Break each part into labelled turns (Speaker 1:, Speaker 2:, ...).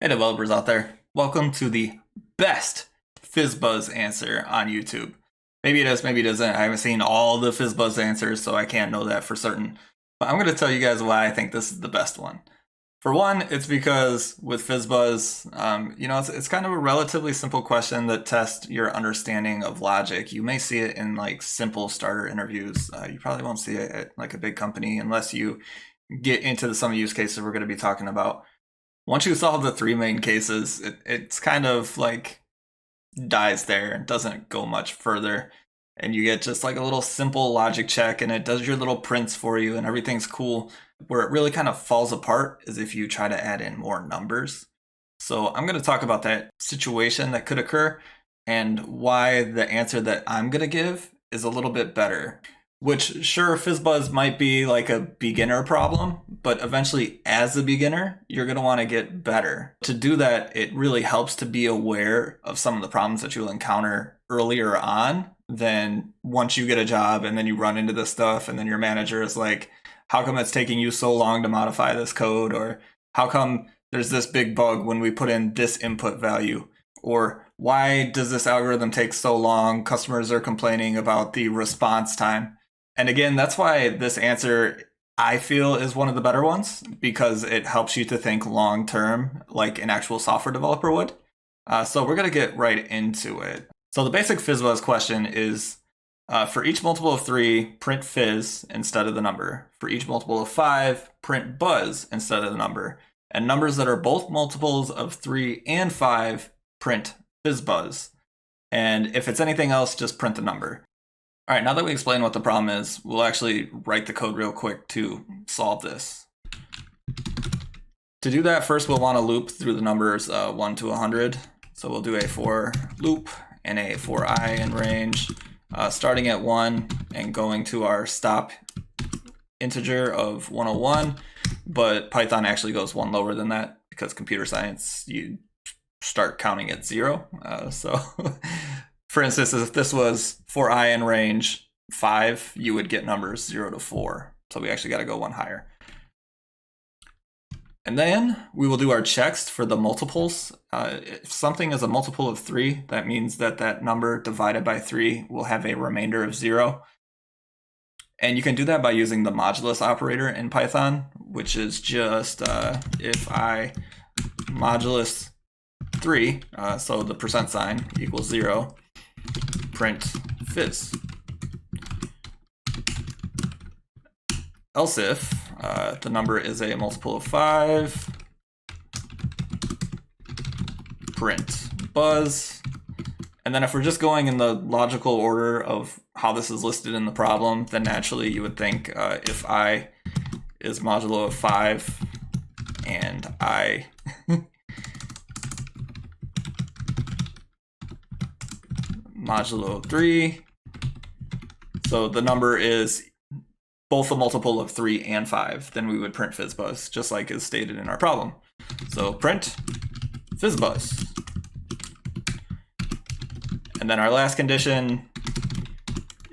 Speaker 1: Hey developers out there, welcome to the best FizzBuzz answer on YouTube. Maybe it is, maybe it isn't. I haven't seen all the FizzBuzz answers, so I can't know that for certain. But I'm going to tell you guys why I think this is the best one. For one, it's because with FizzBuzz, it's kind of a relatively simple question that tests your understanding of logic. You may see it in like simple starter interviews. You probably won't see it at like a big company unless you get into some use cases we're going to be talking about. Once you solve the three main cases, it's kind of like dies there and doesn't go much further. And you get just like a little simple logic check and it does your little prints for you and everything's cool. Where it really kind of falls apart is if you try to add in more numbers. So I'm going to talk about that situation that could occur and why the answer that I'm going to give is a little bit better. Which, sure, FizzBuzz might be like a beginner problem, but eventually as a beginner, you're going to want to get better. To do that, it really helps to be aware of some of the problems that you'll encounter earlier on than once you get a job and then you run into this stuff and then your manager is like, how come it's taking you so long to modify this code? Or how come there's this big bug when we put in this input value? Or why does this algorithm take so long? Customers are complaining about the response time. And again, that's why this answer, I feel, is one of the better ones, because it helps you to think long term like an actual software developer would. So we're going to get right into it. So the basic FizzBuzz question is, for each multiple of 3, print fizz instead of the number. For each multiple of 5, print buzz instead of the number. And numbers that are both multiples of 3 and 5, print FizzBuzz. And if it's anything else, just print the number. All right, now that we explain what the problem is, we'll actually write the code real quick to solve this. To do that, first we'll want to loop through the numbers 1 to 100. So we'll do a for loop and a for I in range, starting at 1 and going to our stop integer of 101. But Python actually goes 1 lower than that because computer science, you start counting at 0. For instance, if this was for I in range 5, you would get numbers 0 to 4. So we actually got to go 1 higher. And then we will do our checks for the multiples. If something is a multiple of 3, that means that that number divided by 3 will have a remainder of 0. And you can do that by using the modulus operator in Python, which is just if I modulus 3, so the percent sign equals 0, print fizz. Else if the number is a multiple of 5, print buzz. And then if we're just going in the logical order of how this is listed in the problem, then naturally you would think if I is modulo of 5 and I modulo 3, so the number is both a multiple of 3 and 5, then we would print FizzBuzz, just like is stated in our problem. So print FizzBuzz. And then our last condition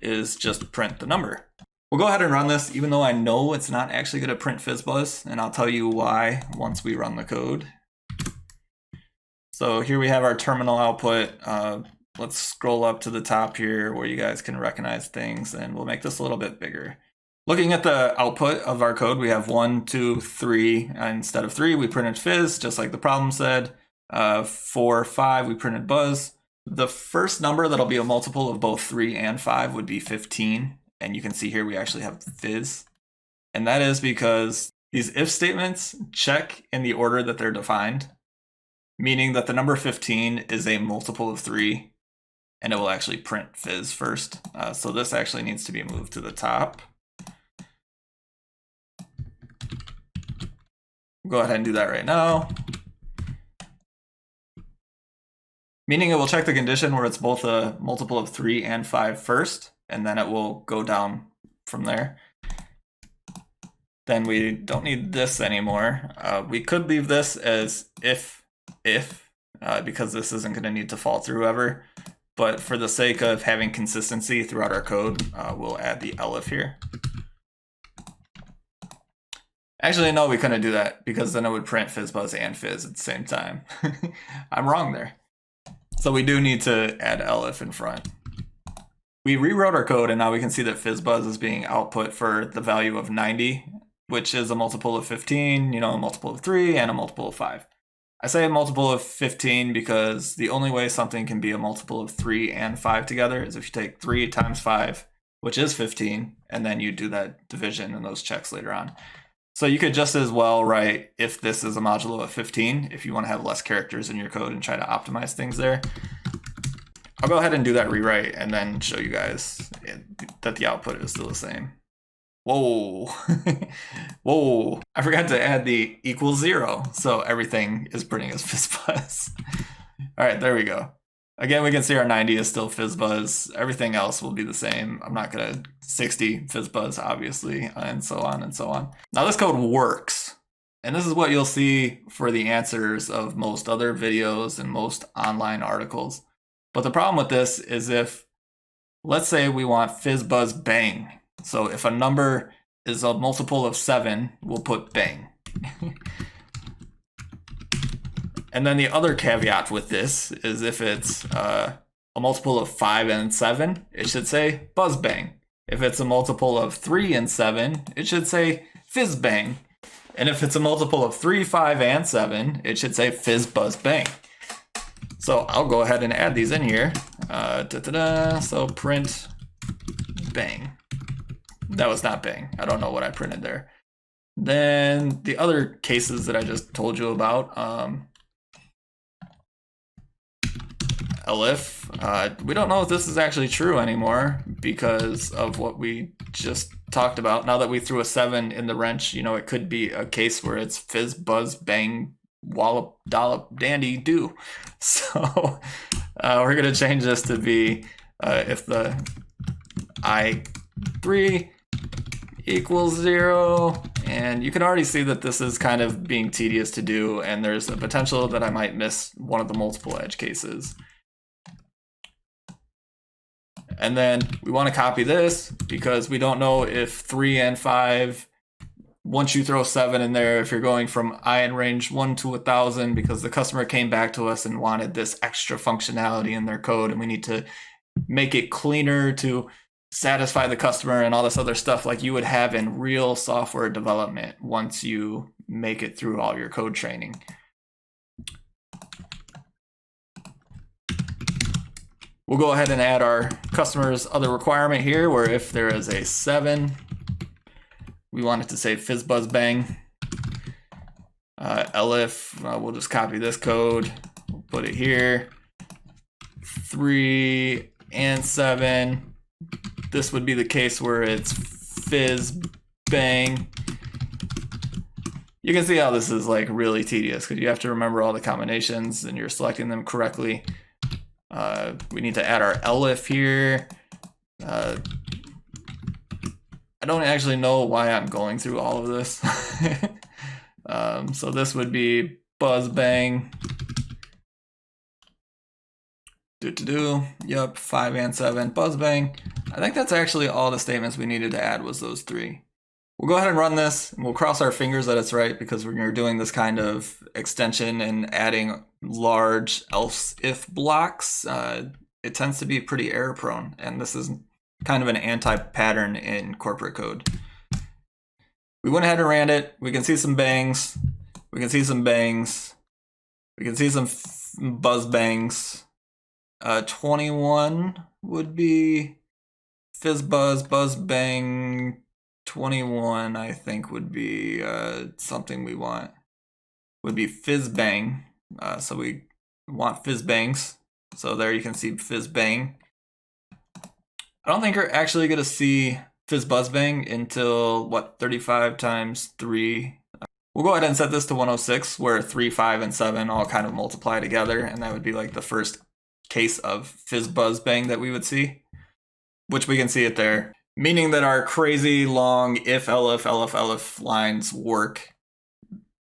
Speaker 1: is just print the number. We'll go ahead and run this, even though I know it's not actually going to print FizzBuzz, and I'll tell you why once we run the code. So here we have our terminal output. Let's scroll up to the top here where you guys can recognize things, and we'll make this a little bit bigger. Looking at the output of our code, we have 1, 2, 3. Instead of 3, we printed fizz, just like the problem said. 4, 5, we printed buzz. The first number that'll be a multiple of both 3 and 5 would be 15. And you can see here we actually have fizz. And that is because these if statements check in the order that they're defined, meaning that the number 15 is a multiple of 3, and it will actually print fizz first. So this actually needs to be moved to the top. Go ahead and do that right now. Meaning it will check the condition where it's both a multiple of 3 and 5 first, and then it will go down from there. Then we don't need this anymore. We could leave this as if, because this isn't going to need to fall through ever. But for the sake of having consistency throughout our code, we'll add the elif here. Actually, no, we couldn't do that because then it would print FizzBuzz and Fizz at the same time. I'm wrong there. So we do need to add elif in front. We rewrote our code and now we can see that FizzBuzz is being output for the value of 90, which is a multiple of 15, you know, a multiple of 3 and a multiple of 5. I say a multiple of 15 because the only way something can be a multiple of 3 and 5 together is if you take 3 times 5, which is 15, and then you do that division and those checks later on. So you could just as well write if this is a modulo of 15 if you want to have less characters in your code and try to optimize things there. I'll go ahead and do that rewrite and then show you guys that the output is still the same. Whoa, whoa, I forgot to add the equals 0, so everything is printing as FizzBuzz. All right, there we go. Again, we can see our 90 is still FizzBuzz. Everything else will be the same. I'm not gonna 60 FizzBuzz, obviously, and so on and so on. Now this code works, and this is what you'll see for the answers of most other videos and most online articles. But the problem with this is if, let's say we want FizzBuzz bang. So if a number is a multiple of 7, we'll put bang. And then the other caveat with this is if it's a multiple of 5 and 7, it should say buzz bang. If it's a multiple of 3 and 7, it should say fizz bang. And if it's a multiple of 3, 5, and 7, it should say fizz buzz bang. So I'll go ahead and add these in here. So print bang. That was not bang. I don't know what I printed there. Then the other cases that I just told you about, elif, we don't know if this is actually true anymore because of what we just talked about. Now that we threw a 7 in the wrench, you know, it could be a case where it's fizz, buzz, bang, wallop, dollop, dandy, do. So we're gonna change this to be if the I3 equals 0, and you can already see that this is kind of being tedious to do, and there's a potential that I might miss one of the multiple edge cases. And then we want to copy this because we don't know if 3 and 5, once you throw 7 in there, if you're going from I in range 1 to 1,000, because the customer came back to us and wanted this extra functionality in their code, and we need to make it cleaner to satisfy the customer and all this other stuff like you would have in real software development once you make it through all your code training. We'll go ahead and add our customer's other requirement here, where if there is a 7, we want it to say FizzBuzz bang. Elif, we'll just copy this code, we'll put it here. 3 and 7. This would be the case where it's fizz bang. You can see how this is like really tedious because you have to remember all the combinations and you're selecting them correctly. We need to add our elif here. I don't actually know why I'm going through all of this. So this would be buzz bang. Yep, 5 and 7, buzz bang. I think that's actually all the statements we needed to add was those 3. We'll go ahead and run this, and we'll cross our fingers that it's right, because when you're doing this kind of extension and adding large else if blocks, it tends to be pretty error prone, and this is kind of an anti-pattern in corporate code. We went ahead and ran it. We can see some bangs. We can see some bangs. We can see some buzz bangs. 21 would be FizzBuzz, buzz bang. 21, I think, would be something we want. Would be fizz bang. So we want fizz bangs. So there you can see fizz bang. I don't think we're actually going to see fizz buzz bang until, what, 35 times 3. We'll go ahead and set this to 106, where 3, 5, and 7 all kind of multiply together, and that would be like the first case of fizz buzz bang that we would see, which we can see it there, meaning that our crazy long if, elif lines work,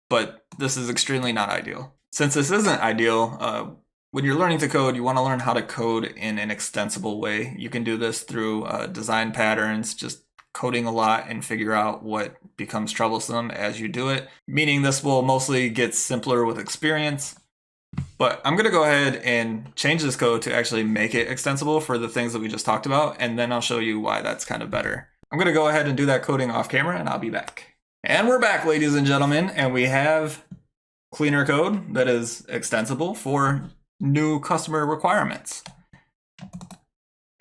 Speaker 1: but this is extremely not ideal. Since this isn't ideal, when you're learning to code, you want to learn how to code in an extensible way. You can do this through design patterns, just coding a lot and figure out what becomes troublesome as you do it, meaning this will mostly get simpler with experience. But I'm going to go ahead and change this code to actually make it extensible for the things that we just talked about, and then I'll show you why that's kind of better. I'm going to go ahead and do that coding off camera, and I'll be back. And we're back, ladies and gentlemen, and we have cleaner code that is extensible for new customer requirements.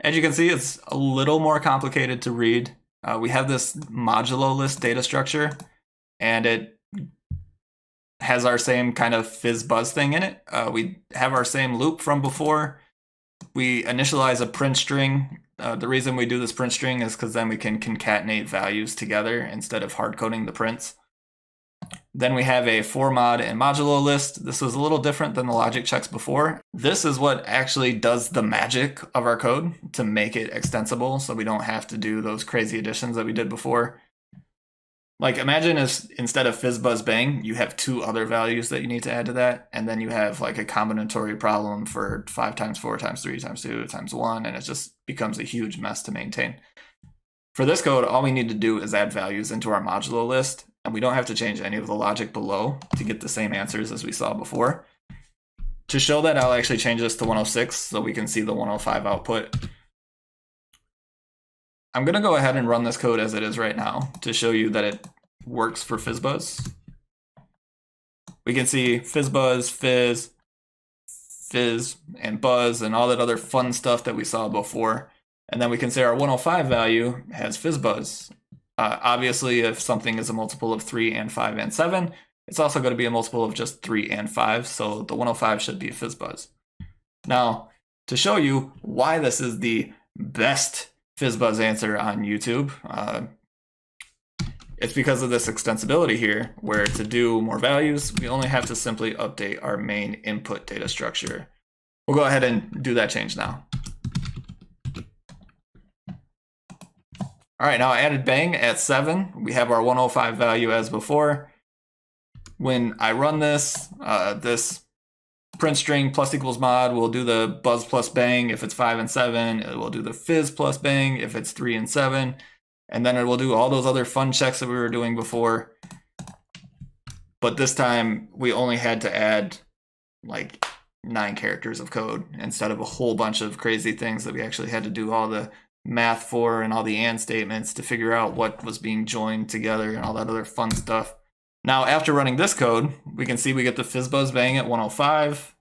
Speaker 1: As you can see, it's a little more complicated to read. We have this modulo list data structure, and it has our same kind of FizzBuzz thing in it. We have our same loop from before. We initialize a print string. The reason we do this print string is because then we can concatenate values together instead of hard coding the prints. Then we have a for mod and modulo list. This was a little different than the logic checks before. This is what actually does the magic of our code to make it extensible, so we don't have to do those crazy additions that we did before. Like, imagine if instead of FizzBuzz bang, you have 2 other values that you need to add to that, and then you have like a combinatory problem for 5 times 4 times 3 times 2 times 1, and it just becomes a huge mess to maintain. For this code, all we need to do is add values into our modulo list, and we don't have to change any of the logic below to get the same answers as we saw before. To show that, I'll actually change this to 106 so we can see the 105 output. I'm going to go ahead and run this code as it is right now to show you that it works for FizzBuzz. We can see FizzBuzz, Fizz, and Buzz, and all that other fun stuff that we saw before. And then we can say our 105 value has FizzBuzz. Obviously, if something is a multiple of 3 and 5 and 7, it's also going to be a multiple of just 3 and 5, so the 105 should be a FizzBuzz. Now, to show you why this is the best FizzBuzz answer on YouTube, it's because of this extensibility here, where to do more values, we only have to simply update our main input data structure. We'll go ahead and do that change now. All right, now I added bang at 7. We have our 105 value as before. When I run this, this print string plus equals mod will do the buzz plus bang if it's 5 and 7. It will do the fizz plus bang if it's 3 and 7. And then it will do all those other fun checks that we were doing before. But this time we only had to add like 9 characters of code instead of a whole bunch of crazy things that we actually had to do all the math for and all the and statements to figure out what was being joined together and all that other fun stuff. Now, after running this code, we can see we get the FizzBuzz bang at 105,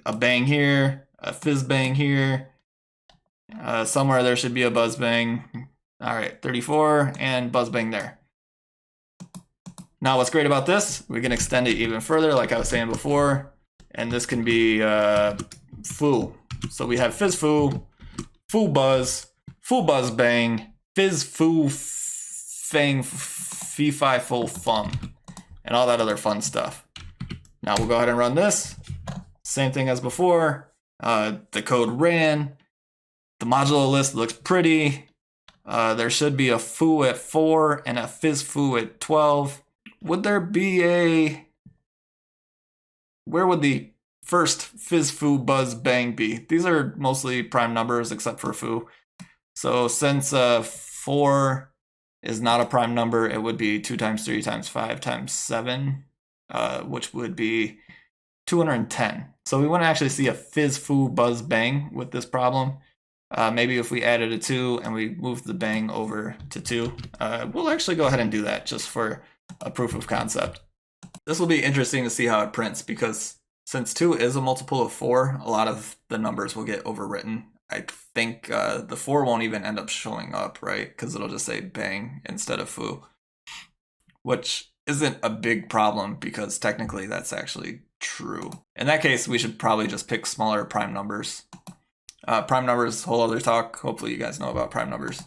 Speaker 1: a bang here, a fizz bang here, somewhere there should be a buzz bang. All right, 34, and buzz bang there. Now, what's great about this, we can extend it even further, like I was saying before, and this can be foo. So we have fizz foo, foo buzz bang, fizz foo fang fee fi full fum, and all that other fun stuff. Now we'll go ahead and run this. Same thing as before. The code ran. The modulo list looks pretty. There should be a foo at 4 and a fizz foo at 12. Would there be a... Where would the first fizz foo buzz bang be? These are mostly prime numbers except for foo. So since 4 is not a prime number, it would be 2 times 3 times 5 times 7, which would be 210. So we wouldn't actually see a fizz foo buzz bang with this problem. Maybe if we added a 2 and we moved the bang over to 2, we'll actually go ahead and do that just for a proof of concept. This will be interesting to see how it prints, because since 2 is a multiple of 4, a lot of the numbers will get overwritten. I think the 4 won't even end up showing up, right? Because it'll just say bang instead of foo, which isn't a big problem because technically that's actually true. In that case, we should probably just pick smaller prime numbers. Prime numbers, whole other talk. Hopefully you guys know about prime numbers.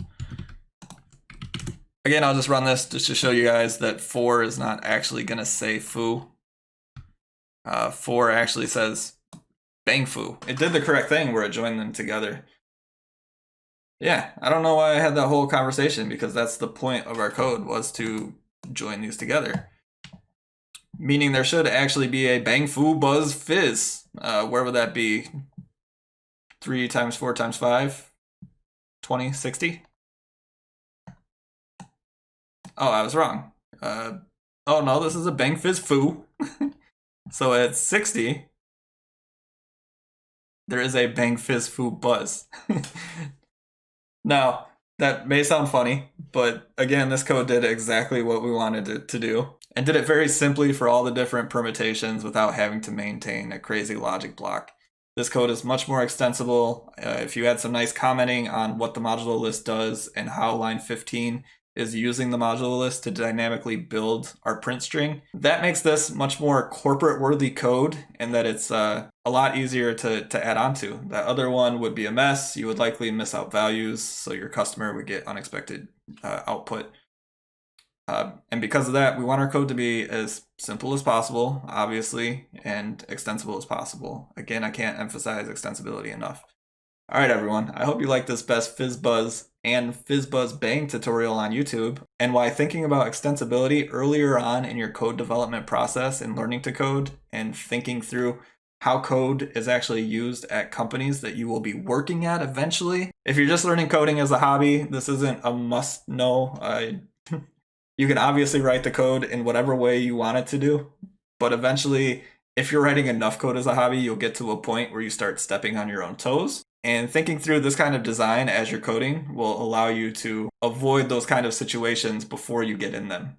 Speaker 1: Again, I'll just run this just to show you guys that 4 is not actually going to say foo. 4 actually says bang foo. It did the correct thing where it joined them together. Yeah, I don't know why I had that whole conversation, because that's the point of our code, was to join these together. Meaning there should actually be a bang foo buzz fizz. Where would that be? 3 times 4 times 5? 20, 60? Oh, I was wrong. Oh no, this is a bang fizz foo. So at 60, there is a bang fizz foo buzz. Now, that may sound funny, but again, this code did exactly what we wanted it to do, and did it very simply for all the different permutations without having to maintain a crazy logic block. This code is much more extensible. If you had some nice commenting on what the modulo list does and how line 15 is using the modulo list to dynamically build our print string, that makes this much more corporate worthy code, and that it's a lot easier to add on to. That other one would be a mess. You would likely miss out values, so your customer would get unexpected output. And because of that, we want our code to be as simple as possible, obviously, and extensible as possible. Again, I can't emphasize extensibility enough. All right, everyone. I hope you like this best FizzBuzz and FizzBuzz Bang tutorial on YouTube, and why thinking about extensibility earlier on in your code development process and learning to code and thinking through how code is actually used at companies that you will be working at eventually. If you're just learning coding as a hobby, this isn't a must know. You can obviously write the code in whatever way you want it to do, but eventually, if you're writing enough code as a hobby, you'll get to a point where you start stepping on your own toes. And thinking through this kind of design as you're coding will allow you to avoid those kind of situations before you get in them.